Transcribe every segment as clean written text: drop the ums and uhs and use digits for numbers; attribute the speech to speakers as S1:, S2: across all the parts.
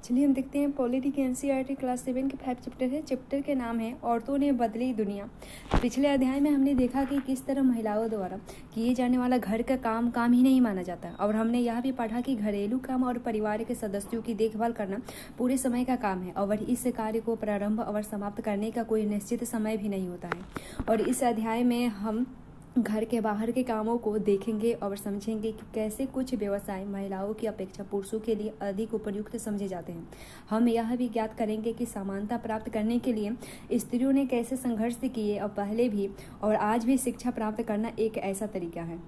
S1: चलिए हम देखते हैं पॉलिटी की एनसीईआरटी क्लास 7 के 5 चैप्टर है। चैप्टर के नाम है औरतों ने बदली दुनिया। पिछले अध्याय में हमने देखा कि किस तरह महिलाओं द्वारा किए जाने वाला घर का काम काम ही नहीं माना जाता, और हमने यह भी पढ़ा कि घरेलू काम और परिवार के सदस्यों की देखभाल करना पूरे समय का काम है, और इस कार्य को प्रारंभ और समाप्त करने का कोई निश्चित समय भी नहीं होता है। और इस अध्याय में हम घर के बाहर के कामों को देखेंगे और समझेंगे कि कैसे कुछ व्यवसाय महिलाओं की अपेक्षा पुरुषों के लिए अधिक उपयुक्त समझे जाते हैं। हम यह भी ज्ञात करेंगे कि समानता प्राप्त करने के लिए स्त्रियों ने कैसे संघर्ष किए और पहले भी और आज भी शिक्षा प्राप्त करना एक ऐसा तरीका है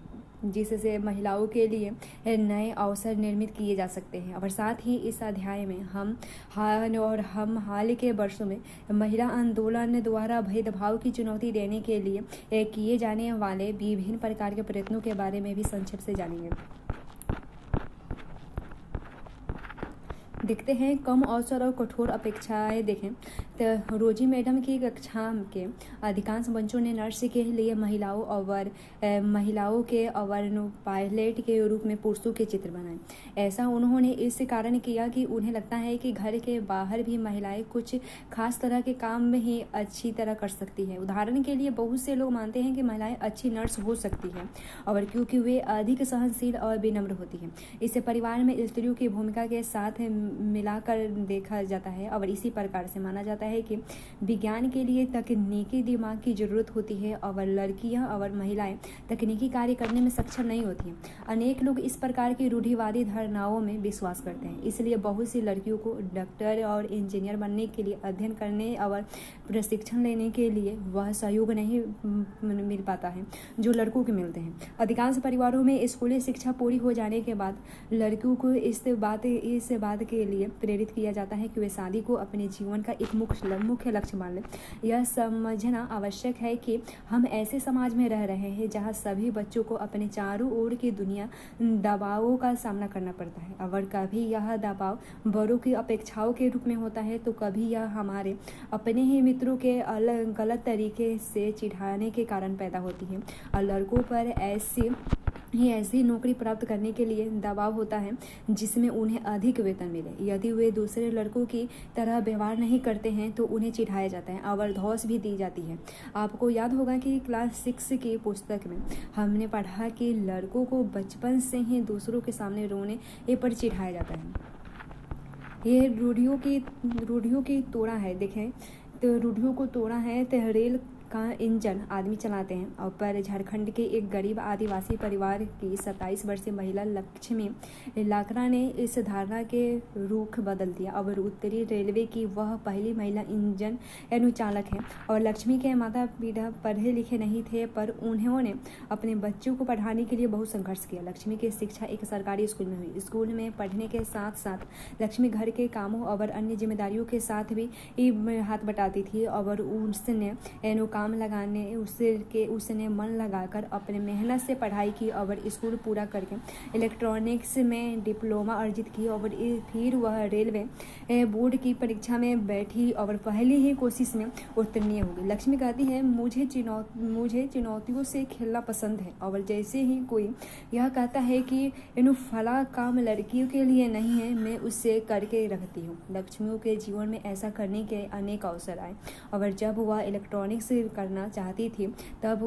S1: जिससे महिलाओं के लिए नए अवसर निर्मित किए जा सकते हैं। और साथ ही इस अध्याय में हम हाल के वर्षों में महिला आंदोलन द्वारा भेदभाव की चुनौती देने के लिए किए जाने वाले विभिन्न प्रकार के प्रयत्नों के बारे में भी संक्षेप से जानेंगे। देखते हैं कम अवसर और कठोर अपेक्षाएं। देखें तो रोजी मैडम की कक्षा के अधिकांश बच्चों ने नर्स के लिए महिलाओं के पायलट के रूप में पुरुषों के चित्र बनाए। ऐसा उन्होंने इस कारण किया कि उन्हें लगता है कि घर के बाहर भी महिलाएं कुछ खास तरह के काम ही अच्छी तरह कर सकती है। उदाहरण के लिए बहुत से लोग मानते हैं कि महिलाएं अच्छी नर्स हो सकती हैं और क्योंकि वे अधिक सहनशील और विनम्र होती हैं। इससे परिवार में स्त्रियों की भूमिका के साथ मिलाकर देखा जाता है, और इसी प्रकार से माना जाता है कि विज्ञान के लिए तकनीकी दिमाग की जरूरत होती है और लड़कियां और महिलाएं तकनीकी कार्य करने में सक्षम नहीं होती हैं। अनेक लोग इस प्रकार की रूढ़िवादी धारणाओं में विश्वास करते हैं, इसलिए बहुत सी लड़कियों को डॉक्टर और इंजीनियर बनने के लिए अध्ययन करने और प्रशिक्षण लेने के लिए वह सहयोग नहीं मिल पाता है जो लड़कों को मिलते हैं। अधिकांश परिवारों में स्कूली शिक्षा पूरी हो जाने के बाद लड़कियों को इस बात के लिए प्रेरित किया जाता है कि वे शादी को अपने जीवन का एक मुख्य लक्ष्य मान लें। यह समझना आवश्यक है कि हम ऐसे समाज में रह रहे हैं जहां सभी बच्चों को अपने चारों ओर की दुनिया दबावों का सामना करना पड़ता है। अगर कभी यह दबाव बड़ों की अपेक्षाओं के रूप में होता है तो कभी यह हमारे अपने ही मित्रों के गलत तरीके से चिढ़ाने के कारण पैदा होती है, और लड़कों पर ऐसी नौकरी प्राप्त करने के लिए दबाव होता है जिसमें उन्हें अधिक वेतन मिले। यदि वे दूसरे लड़कों की तरह व्यवहार नहीं करते हैं तो उन्हें चिढ़ाया जाता है और धौंस भी दी जाती है। आपको याद होगा कि क्लास 6 की पुस्तक में हमने पढ़ा कि लड़कों को बचपन से ही दूसरों के सामने रोने पर चिढ़ाया जाता है। ये रूढ़ियों की तोड़ा है। देखें तो रूढ़ियों को तोड़ा है तो रेल का इंजन आदमी चलाते हैं। और पर झारखंड के एक गरीब आदिवासी परिवार की 27 वर्षीय महिला लक्ष्मी लाकरा ने इस धारणा के रुख बदल दिया और उत्तरी रेलवे की वह पहली महिला इंजन अनुचालक है। और लक्ष्मी के माता पिता पढ़े लिखे नहीं थे, पर उन्होंने अपने बच्चों को पढ़ाने के लिए बहुत संघर्ष किया। लक्ष्मी की शिक्षा एक सरकारी स्कूल में हुई। स्कूल में पढ़ने के साथ साथ लक्ष्मी घर के कामों और अन्य जिम्मेदारियों के साथ भी हाथ बटाती थी, और उसने काम लगाने उसने मन लगाकर अपने मेहनत से पढ़ाई की और स्कूल पूरा करके इलेक्ट्रॉनिक्स में डिप्लोमा अर्जित की, और फिर वह रेलवे बोर्ड की परीक्षा में बैठी और पहली ही कोशिश में उत्तीर्ण हो गई। लक्ष्मी कहती है, मुझे चुनौतियों से खेलना पसंद है, और जैसे ही कोई यह कहता है कि फला काम लड़कियों के लिए नहीं है, मैं उससे करके रखती हूँ। लक्ष्मियों के जीवन में ऐसा करने के अनेक अवसर आए, और जब वह इलेक्ट्रॉनिक्स करना चाहती थी तब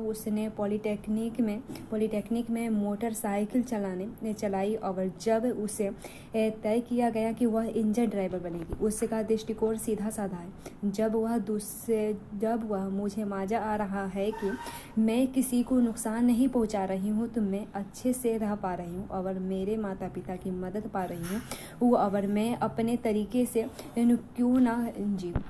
S1: उसने पॉलिटेक्निक में मोटरसाइकिल चलाई, और जब उसे तय किया गया कि वह इंजन ड्राइवर बनेगी, उसका दृष्टिकोण सीधा साधा है। जब वह मुझे मजा आ रहा है कि मैं किसी को नुकसान नहीं पहुंचा रही हूँ, तो मैं अच्छे से रह पा रही हूँ और मेरे माता पिता की मदद पा रही हूँ, और मैं अपने तरीके से क्यों ना जीऊँ।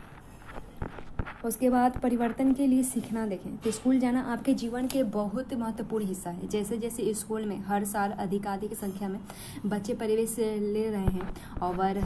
S1: उसके बाद परिवर्तन के लिए सीखना। देखें तो स्कूल जाना आपके जीवन के बहुत महत्वपूर्ण हिस्सा है। जैसे जैसे स्कूल में हर साल अधिक संख्या में बच्चे प्रवेश ले रहे हैं और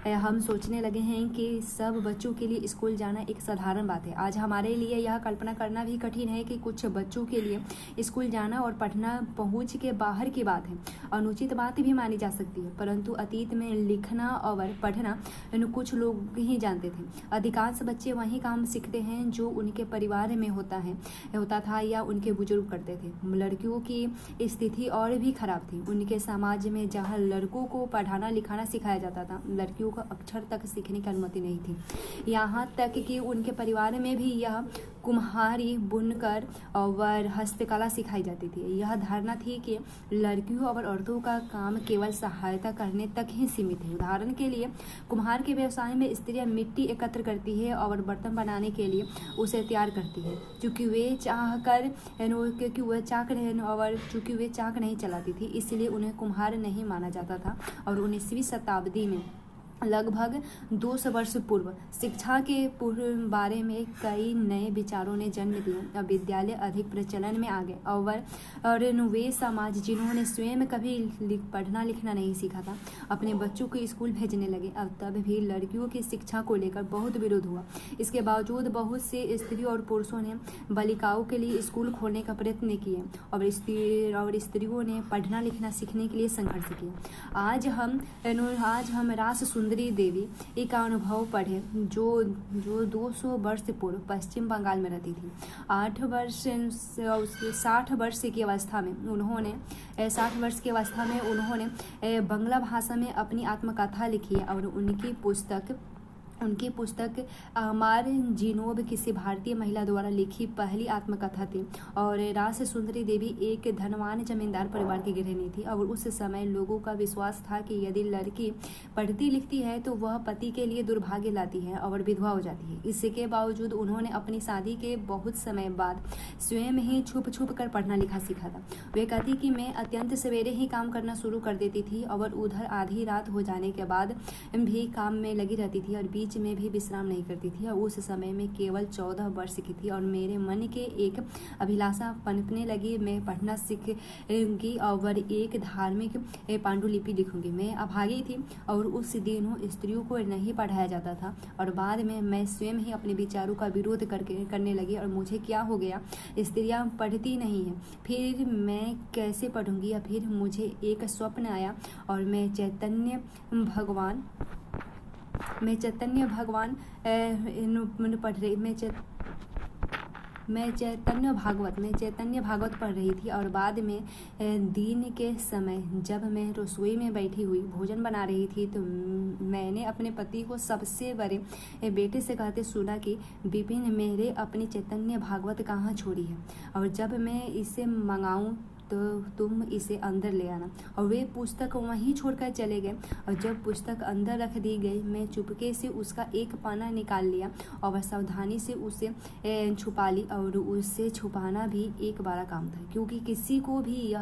S1: हम सोचने लगे हैं कि सब बच्चों के लिए स्कूल जाना एक साधारण बात है। आज हमारे लिए यह कल्पना करना भी कठिन है कि कुछ बच्चों के लिए स्कूल जाना और पढ़ना पहुंच के बाहर की बात है, अनुचित बात भी मानी जा सकती है। परंतु अतीत में लिखना और पढ़ना कुछ लोग ही जानते थे। अधिकांश बच्चे वही काम सीखते हैं जो उनके परिवार में होता था या उनके बुजुर्ग करते थे। लड़कियों की स्थिति और भी खराब थी। उनके समाज में जहाँ लड़कों को पढ़ाना लिखाना सिखाया जाता था, लड़कियों को अक्षर तक सीखने की अनुमति नहीं थी। यहाँ तक कि उनके परिवार में भी यह कुम्हारी, बुनकर और हस्तकला सिखाई जाती थी। यह धारणा थी कि लड़कियों और औरतों का काम केवल सहायता करने तक ही सीमित है। उदाहरण के लिए कुम्हार के व्यवसाय में स्त्रियां मिट्टी एकत्र करती है और बर्तन बनाने के लिए उसे तैयार करती है। चूँकि वे चाक नहीं चलाती थी, इसलिए उन्हें कुम्हार नहीं माना जाता था। और 19वीं शताब्दी में लगभग 200 वर्ष पूर्व शिक्षा के बारे में कई नए विचारों ने जन्म दिया। अब विद्यालय अधिक प्रचलन में आ गए और वे समाज जिन्होंने स्वयं कभी पढ़ना लिखना नहीं सीखा था, अपने बच्चों को स्कूल भेजने लगे। अब तब भी लड़कियों की शिक्षा को लेकर बहुत विरोध हुआ। इसके बावजूद बहुत से स्त्रियों और पुरुषों ने बालिकाओं के लिए स्कूल खोलने का प्रयत्न किए और स्त्रियों ने पढ़ना लिखना सीखने के लिए संघर्ष किया। आज हम रास सुंदरी देवी का अनुभव पढ़े जो 200 वर्ष पूर्व पश्चिम बंगाल में रहती थी। 60 वर्ष की अवस्था में उन्होंने बंगला भाषा में अपनी आत्मकथा लिखी और उनकी पुस्तक अमार जिनोब किसी भारतीय महिला द्वारा लिखी पहली आत्मकथा थी। और रास सुंदरी देवी एक धनवान जमींदार परिवार की गृहिणी थी और उस समय लोगों का विश्वास था कि यदि लड़की पढ़ती लिखती है तो वह पति के लिए दुर्भाग्य लाती है और विधवा हो जाती है। इसके बावजूद उन्होंने अपनी शादी के बहुत समय बाद स्वयं ही छुप कर पढ़ना लिखा सीखा था। वे कहती कि मैं अत्यंत सवेरे ही काम करना शुरू कर देती थी और उधर आधी रात हो जाने के बाद भी काम में लगी रहती थी और बीच में भी विश्राम नहीं करती थी। और उस समय में केवल 14 वर्ष की थी और मेरे मन के एक अभिलाषा पनपने लगी। मैं पढ़ना सीखूंगी और एक धार्मिक पांडुलिपि लिखूंगी। मैं अभागी थी और उस दिनों स्त्रियों को नहीं पढ़ाया जाता था और बाद में मैं स्वयं ही अपने विचारों का विरोध करने लगी। और मुझे क्या हो गया, स्त्रियां पढ़ती नहीं हैं, फिर मैं कैसे पढ़ूंगी। या फिर मुझे एक स्वप्न आया और मैं चैतन्य भगवान चैतन्य भागवत पढ़ रही थी। और बाद में दिन के समय जब मैं रसोई में बैठी हुई भोजन बना रही थी तो मैंने अपने पति को सबसे बड़े बेटे से कहते सुना कि विपिन, मेरे अपनी चैतन्य भागवत कहाँ छोड़ी है और जब मैं इसे मंगाऊं तो तुम इसे अंदर ले आना। और वे पुस्तक वहीं छोड़कर चले गए। और जब पुस्तक अंदर रख दी गई, मैं चुपके से उसका एक पन्ना निकाल लिया और सावधानी से उसे छुपा ली। और उसे छुपाना भी एक बड़ा काम था, क्योंकि किसी को भी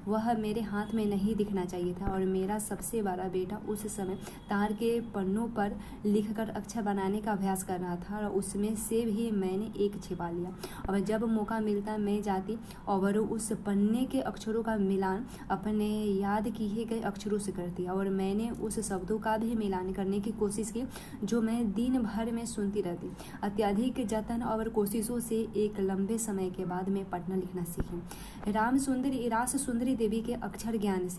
S1: वह मेरे हाथ में नहीं दिखना चाहिए था। और मेरा सबसे बड़ा बेटा उस समय तार के पन्नों पर लिखकर अक्षर बनाने का अभ्यास कर रहा था और उसमें से भी मैंने एक छिपा लिया। और जब मौका मिलता मैं जाती और उस पन्ने के अक्षरों का मिलान अपने याद किए गए अक्षरों से करती और मैंने उस शब्दों का भी मिलान करने की कोशिश की जो मैं दिन भर में सुनती रहती। अत्यधिक जतन और कोशिशों से एक लंबे समय के बाद मैं पढ़ना लिखना सीखी। रास सुंदरी देवी के अक्षर ज्ञान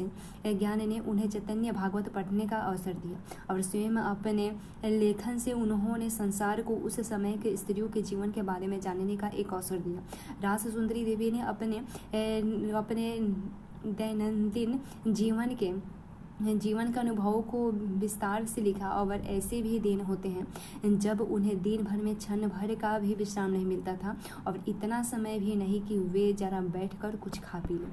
S1: ने उन्हें चैतन्य भागवत पढ़ने का अवसर दिया और स्वयं अपने लेखन से उन्होंने संसार को उस समय के स्त्रियों के जीवन के बारे में जानने का एक अवसर दिया। रास सुंदरी देवी ने अपने दैनंदिन जीवन के अनुभवों को विस्तार से लिखा। और ऐसे भी दिन होते हैं जब उन्हें दिन भर में क्षण भर का भी विश्राम नहीं मिलता था और इतना समय भी नहीं कि वे जरा बैठकर कुछ खा पी लें।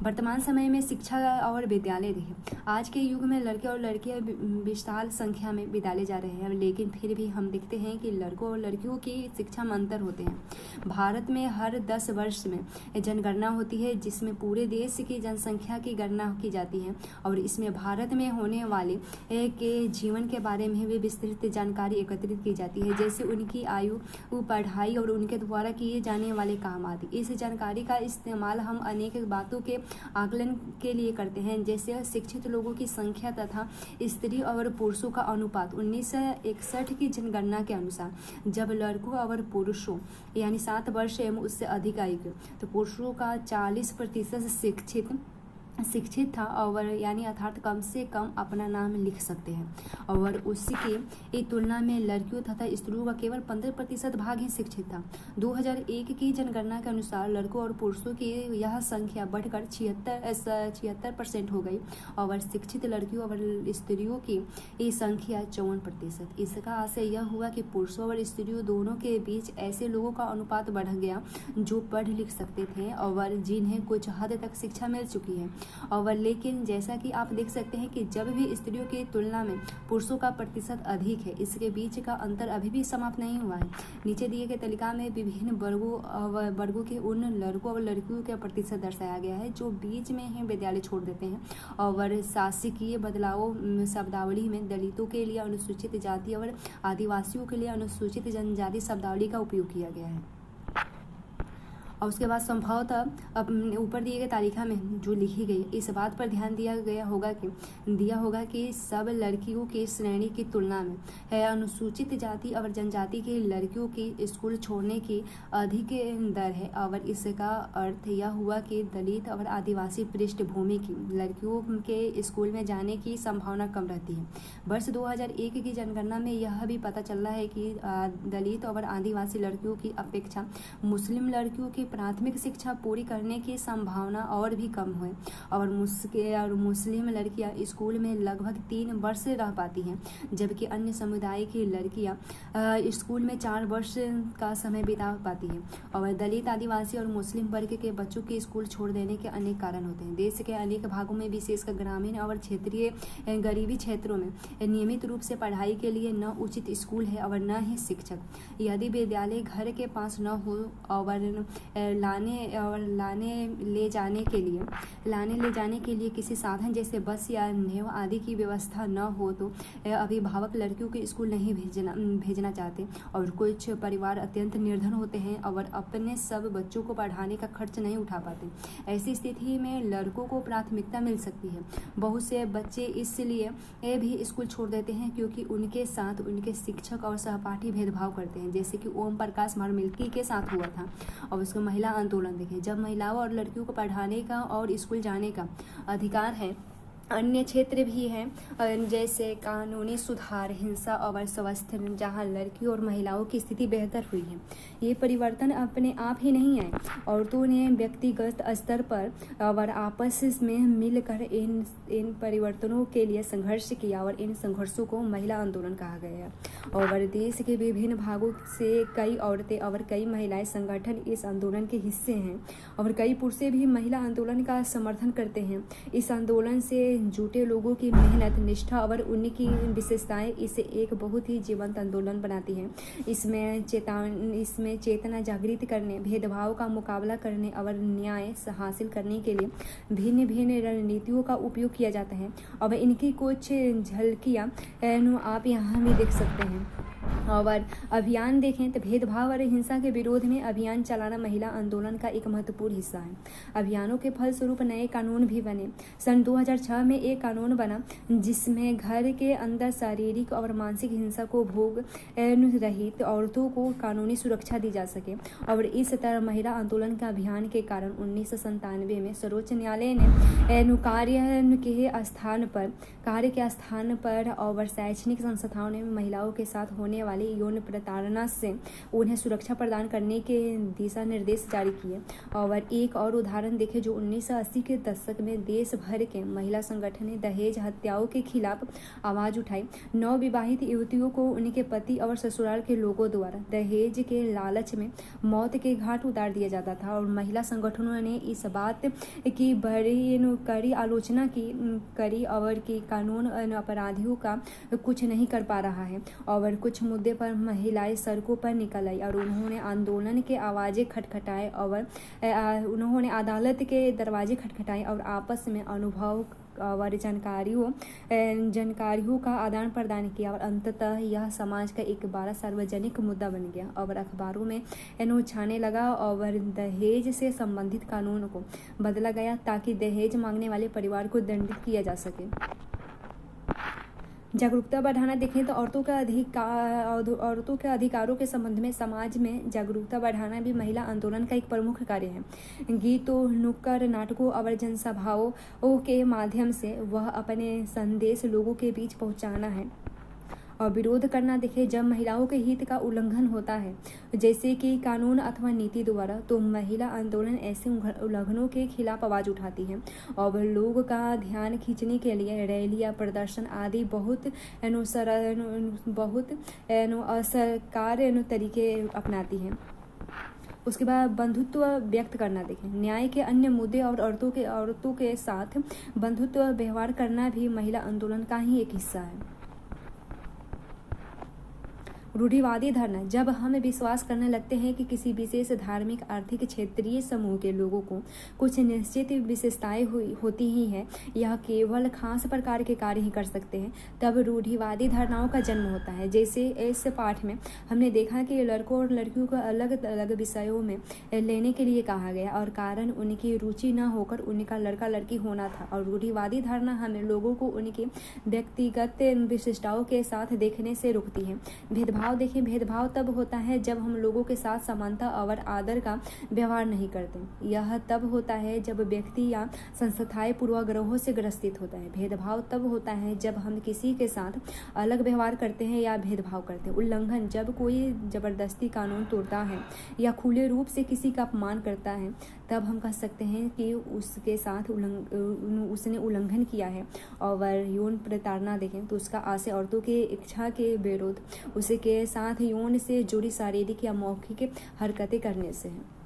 S1: वर्तमान समय में शिक्षा और विद्यालय रहे। आज के युग में लड़के और लड़कियां विशाल संख्या में विद्यालय जा रहे हैं, लेकिन फिर भी हम देखते हैं कि लड़कों और लड़कियों की शिक्षा में अंतर होते हैं। भारत में हर 10 वर्ष में जनगणना होती है जिसमें पूरे देश की जनसंख्या की गणना की जाती है और इसमें भारत में होने वाले के जीवन के बारे में भी विस्तृत जानकारी एकत्रित की जाती है, जैसे उनकी आयु, पढ़ाई और उनके द्वारा किए जाने वाले काम आदि। इस जानकारी का इस्तेमाल हम अनेक बातों के आकलन के लिए करते हैं, जैसे शिक्षित लोगों की संख्या तथा स्त्री और पुरुषों का अनुपात। 1961 की जनगणना के अनुसार जब लड़कों और पुरुषों यानी 7 वर्ष एवं उससे अधिक आयु के तो पुरुषों का 40% शिक्षित था और यानी अर्थात कम से कम अपना नाम लिख सकते हैं और उसकी तुलना में लड़कियों तथा स्त्रियों का केवल 15% भाग ही शिक्षित था। 2001 की जनगणना के अनुसार लड़कों और पुरुषों की यह संख्या बढ़कर 76% हो गई और शिक्षित लड़कियों और स्त्रियों की संख्या 54%। इसका आशय यह हुआ कि पुरुषों और स्त्रियों दोनों के बीच ऐसे लोगों का अनुपात बढ़ गया जो पढ़ लिख सकते थे और जिन्हें कुछ हद तक शिक्षा मिल चुकी है। और लेकिन जैसा कि आप देख सकते हैं कि जब भी स्त्रियों की तुलना में पुरुषों का प्रतिशत अधिक है, इसके बीच का अंतर अभी भी समाप्त नहीं हुआ है। नीचे दिए गए तालिका में विभिन्न वर्गों के उन लड़कों और लड़कियों का प्रतिशत दर्शाया गया है जो बीच में ही विद्यालय छोड़ देते हैं और शासकीय बदलावों शब्दावली में दलितों के लिए अनुसूचित जाति और आदिवासियों के लिए अनुसूचित जनजाति शब्दावली का उपयोग किया गया है। और उसके बाद संभवतः ऊपर दिए गए तालिका में जो लिखी गई इस बात पर ध्यान दिया होगा कि सब लड़कियों की श्रेणी की तुलना में अनुसूचित जाति और जनजाति की लड़कियों की स्कूल छोड़ने की अधिक दर है और इसका अर्थ यह हुआ कि दलित और आदिवासी पृष्ठभूमि की लड़कियों के स्कूल में जाने की संभावना कम रहती है। वर्ष 2001 की जनगणना में यह भी पता चल रहा है कि दलित और आदिवासी लड़कियों की अपेक्षा मुस्लिम लड़कियों की प्राथमिक शिक्षा पूरी करने की संभावना और भी कम है और मुस्लिम लड़कियां स्कूल में लगभग 3 वर्ष रह पाती हैं, जबकि अन्य समुदाय की लड़कियां स्कूल में 4 वर्ष का समय बिता पाती हैं। और दलित, आदिवासी और मुस्लिम वर्ग के बच्चों के स्कूल छोड़ देने के अनेक कारण होते हैं। देश के अनेक भागों में विशेषकर ग्रामीण और क्षेत्रीय गरीबी क्षेत्रों में नियमित रूप से पढ़ाई के लिए न उचित स्कूल है और न ही शिक्षक। यदि विद्यालय घर के पास न हो और लाने ले जाने के लिए किसी साधन जैसे बस या नेव आदि की व्यवस्था न हो तो अभिभावक लड़कियों को स्कूल नहीं भेजना चाहते और कुछ परिवार अत्यंत निर्धन होते हैं और अपने सब बच्चों को पढ़ाने का खर्च नहीं उठा पाते। ऐसी स्थिति में लड़कों को प्राथमिकता मिल सकती है। बहुत से बच्चे इसलिए भी स्कूल छोड़ देते हैं क्योंकि उनके साथ उनके शिक्षक और सहपाठी भेदभाव करते हैं, जैसे कि ओम प्रकाश मार्मिल्की के साथ हुआ था। और उसको महिला आंदोलन देखें, जब महिलाओं और लड़कियों को पढ़ाने का और स्कूल जाने का अधिकार है। अन्य क्षेत्र भी हैं जैसे कानूनी सुधार, हिंसा और स्वास्थ्य, जहां लड़कियों और महिलाओं की स्थिति बेहतर हुई है। ये परिवर्तन अपने आप ही नहीं आए, औरतों ने व्यक्तिगत स्तर पर और आपस में मिलकर इन परिवर्तनों के लिए संघर्ष किया और इन संघर्षों को महिला आंदोलन कहा गया है। और देश के विभिन्न भागों से कई औरतें और कई महिलाएं संगठन इस आंदोलन के हिस्से हैं और कई पुरुष भी महिला आंदोलन का समर्थन करते हैं। इस आंदोलन से जुटे लोगों की मेहनत, निष्ठा और उनकी विशेषताएं इसे एक बहुत ही जीवंत आंदोलन बनाती हैं। इसमें चेतना जागृत करने, भेदभाव का मुकाबला करने और न्याय हासिल करने के लिए भिन्न भिन्न रणनीतियों का उपयोग किया जाता है। और इनकी कुछ झलकियाँ आप यहाँ भी देख सकते हैं। और अभियान देखें तो भेदभाव और हिंसा के विरोध में अभियान चलाना महिला आंदोलन का एक महत्वपूर्ण हिस्सा है। अभियानों के फलस्वरूप नए कानून भी बने। सन 2006 में एक कानून बना जिसमें घर के अंदर शारीरिक और मानसिक हिंसा को भोग रहित औरतों को कानूनी सुरक्षा दी जा सके। और इस तरह महिला आंदोलन के अभियान के कारण 1997 में सर्वोच्च न्यायालय ने कार्य के स्थान पर और शैक्षणिक संस्थाओं में महिलाओं के साथ होने वाली यौन प्रताड़ना से उन्हें सुरक्षा प्रदान करने के दिशा निर्देश जारी किए। और एक और उदाहरण देखें जो 1980 के दशक में देश भर के महिला संगठन ने दहेज हत्याओं के खिलाफ आवाज उठाई। नवविवाहित युवतियों को उनके पति और ससुराल के लोगों द्वारा दहेज के लालच में मौत के घाट उतार दिया जाता था और महिला संगठनों ने इस बात की बड़ी कड़ी आलोचना करी और कि कानून अपराधियों का कुछ नहीं कर पा रहा है। और कुछ मुद्दे पर महिलाएं सड़कों पर निकल आई और उन्होंने आंदोलन के आवाजें खटखटाए और उन्होंने अदालत के दरवाजे खटखटाए और आपस में अनुभव और जानकारियों का आदान प्रदान किया और अंततः यह समाज का एक बड़ा सार्वजनिक मुद्दा बन गया और अखबारों में छाने लगा और दहेज से संबंधित कानून को बदला गया ताकि दहेज मांगने वाले परिवार को दंडित किया जा सके। जागरूकता बढ़ाना देखें तो औरतों के अधिकारों के संबंध में समाज में जागरूकता बढ़ाना भी महिला आंदोलन का एक प्रमुख कार्य है। गीतों, नुक्कड़ नाटकों और जनसभाओं के माध्यम से वह अपने संदेश लोगों के बीच पहुंचाना है और विरोध करना देखे जब महिलाओं के हित का उल्लंघन होता है, जैसे कि कानून अथवा नीति द्वारा, तो महिला आंदोलन ऐसे उल्लंघनों के खिलाफ आवाज उठाती है और लोगों का ध्यान खींचने के लिए रैलियां, प्रदर्शन आदि बहुत असरकार तरीके अपनाती है। उसके बाद बंधुत्व व्यक्त करना देखें। न्याय के अन्य मुद्दे और औरतों के साथ बंधुत्व व्यवहार करना भी महिला आंदोलन का ही एक हिस्सा है। रूढ़िवादी धारणा, जब हम विश्वास करने लगते हैं कि किसी विशेष धार्मिक, आर्थिक, क्षेत्रीय समूह के लोगों को कुछ निश्चित विशेषताएं होती ही हैं, यह केवल खास प्रकार के कार्य ही कर सकते हैं, तब रूढ़िवादी धारणाओं का जन्म होता है। जैसे इस पाठ में हमने देखा कि लड़कों और लड़कियों को अलग अलग विषयों में लेने के लिए कहा गया और कारण उनकी रुचि न होकर उनका लड़का लड़की होना था। और रूढ़िवादी धारणा हमें लोगों को उनकी व्यक्तिगत विशिष्टताओं के साथ देखने से रोकती है। भेदभाव देखें, भेदभाव तब होता है जब हम लोगों के साथ समानता और आदर का व्यवहार नहीं करते। यह तब होता है जब व्यक्ति या संस्थाएं पूर्वाग्रहों से ग्रसित होता है। भेदभाव तब होता है जब हम किसी के साथ अलग व्यवहार करते हैं या भेदभाव करते हैं। उल्लंघन, जब कोई जबरदस्ती कानून तोड़ता है या खुले रूप से किसी का अपमान करता है, तब हम कह सकते हैं कि उसके साथ उसने उल्लंघन किया है। और यौन प्रताड़ना देखें तो उसका आशय औरतों के इच्छा के विरुद्ध उसके साथ यौन से जुड़ी शारीरिक या मौखिक हरकतें करने से है।